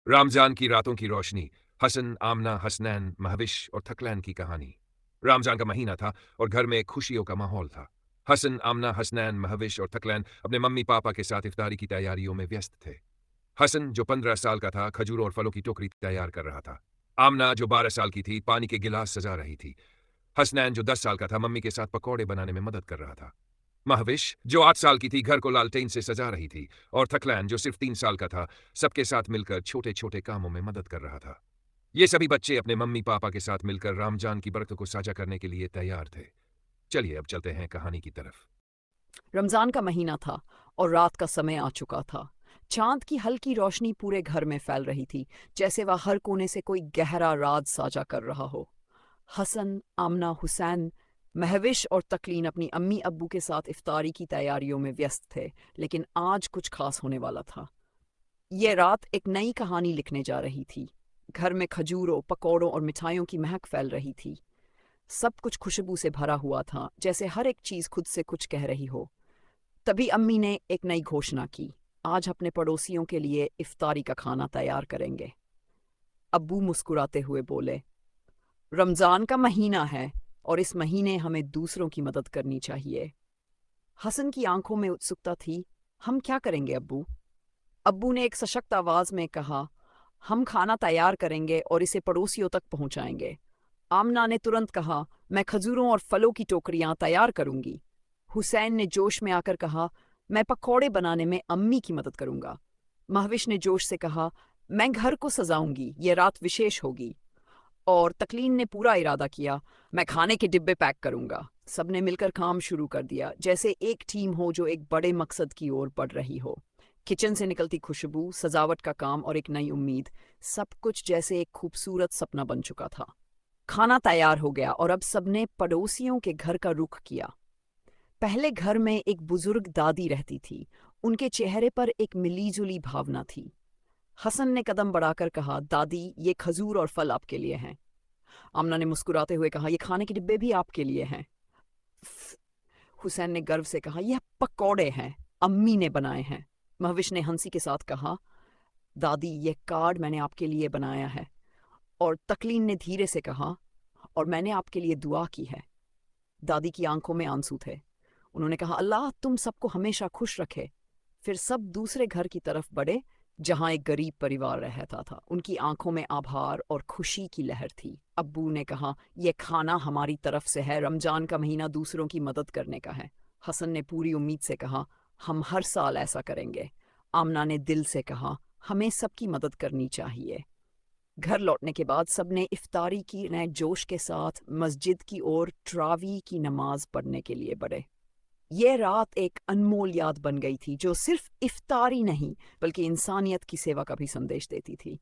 रमजान की रातों की रोशनी, हसन, आमना, हसनैन, महविश और थकलैन की कहानी। रमजान का महीना था और घर में खुशियों का माहौल था। हसन, आमना, हसनैन, महविश और थकलैन अपने मम्मी पापा के साथ इफ्तारी की तैयारियों में व्यस्त थे। हसन, जो 15 साल का था, खजूरों और फलों की टोकरी तैयार कर रहा था। आमना, जो 12 साल की थी, पानी के गिलास सजा रही थी। हसनैन, जो 10 साल का था, मम्मी के साथ पकौड़े बनाने में मदद कर रहा था। महविश, जो 8 साल की थी, घर को लालटेन से सजा रही थी। और थकलैन, जो सिर्फ 3 साल का था, सबके साथ मिलकर छोटे-छोटे कामों में मदद कर रहा था। ये सभी बच्चे अपने मम्मी-पापा के साथ मिलकर रमजान की बरकतों को साझा करने के लिए तैयार थे। चलिए अब चलते हैं कहानी की तरफ। रमजान का महीना था और रात का समय आ चुका था। चांद की हल्की रोशनी पूरे घर में फैल रही थी, जैसे वह हर कोने से कोई गहरा राज साझा कर रहा हो। हसन, आमना, हुसैन, महविश और तकलीन अपनी अम्मी अब्बू के साथ इफ्तारी की तैयारियों में व्यस्त थे, लेकिन आज कुछ खास होने वाला था। ये रात एक नई कहानी लिखने जा रही थी। घर में खजूरों, पकौड़ों और मिठाइयों की महक फैल रही थी। सब कुछ खुशबू से भरा हुआ था, जैसे हर एक चीज खुद से कुछ कह रही हो। तभी अम्मी ने एक नई घोषणा की। आज अपने पड़ोसियों के लिए इफ्तारी का खाना तैयार करेंगे। अब्बू मुस्कुराते हुए बोले, रमजान का महीना है और इस महीने हमें दूसरों की मदद करनी चाहिए। हसन की आंखों में उत्सुकता थी। हम क्या करेंगे अब्बू? अब्बू ने एक सशक्त आवाज में कहा, हम खाना तैयार करेंगे और इसे पड़ोसियों तक पहुंचाएंगे। आमना ने तुरंत कहा, मैं खजूरों और फलों की टोकरियां तैयार करूंगी। हुसैन ने जोश में आकर कहा, मैं पकौड़े बनाने में अम्मी की मदद करूंगा। महविश ने जोश से कहा, मैं घर को सजाऊंगी, ये रात विशेष होगी। और तकलीन ने पूरा इरादा किया, मैं खाने के डिब्बे पैक करूंगा। सबने मिलकर काम शुरू कर दिया, जैसे एक टीम हो जो एक बड़े मकसद की ओर बढ़ रही हो। किचन से निकलती खुशबू, सजावट का काम और एक नई उम्मीद, सब कुछ जैसे एक खूबसूरत सपना बन चुका था। खाना तैयार हो गया और अब सबने पड़ोसियों के घर का रुख किया। पहले घर में एक बुजुर्ग दादी रहती थी। उनके चेहरे पर एक मिलीजुली भावना थी। हसन ने कदम बढ़ाकर कहा, दादी, ये खजूर और फल आपके लिए हैं। आमना ने मुस्कुराते हुए कहा, ये खाने के डिब्बे भी आपके लिए हैं। हुसैन ने गर्व से कहा, यह पकौड़े हैं, अम्मी ने बनाए हैं। महविश ने हंसी के साथ कहा, दादी, ये कार्ड मैंने आपके लिए बनाया है। और तकलीन ने धीरे से कहा, और मैंने आपके लिए दुआ की है। दादी की आंखों में आंसू थे। उन्होंने कहा, अल्लाह तुम सबको हमेशा खुश रखे। फिर सब दूसरे घर की तरफ बढ़े, जहां एक गरीब परिवार रहता था। उनकी आंखों में आभार और खुशी की लहर थी। अब्बू ने कहा, यह खाना हमारी तरफ से है, रमजान का महीना दूसरों की मदद करने का है। हसन ने पूरी उम्मीद से कहा, हम हर साल ऐसा करेंगे। आमना ने दिल से कहा, हमें सबकी मदद करनी चाहिए। घर लौटने के बाद सबने इफ्तारी की नए जोश के साथ मस्जिद की ओर ट्रावी की नमाज पढ़ने के लिए बढ़े। ये रात एक अनमोल याद बन गई थी, जो सिर्फ इफ्तारी नहीं बल्कि इंसानियत की सेवा का भी संदेश देती थी।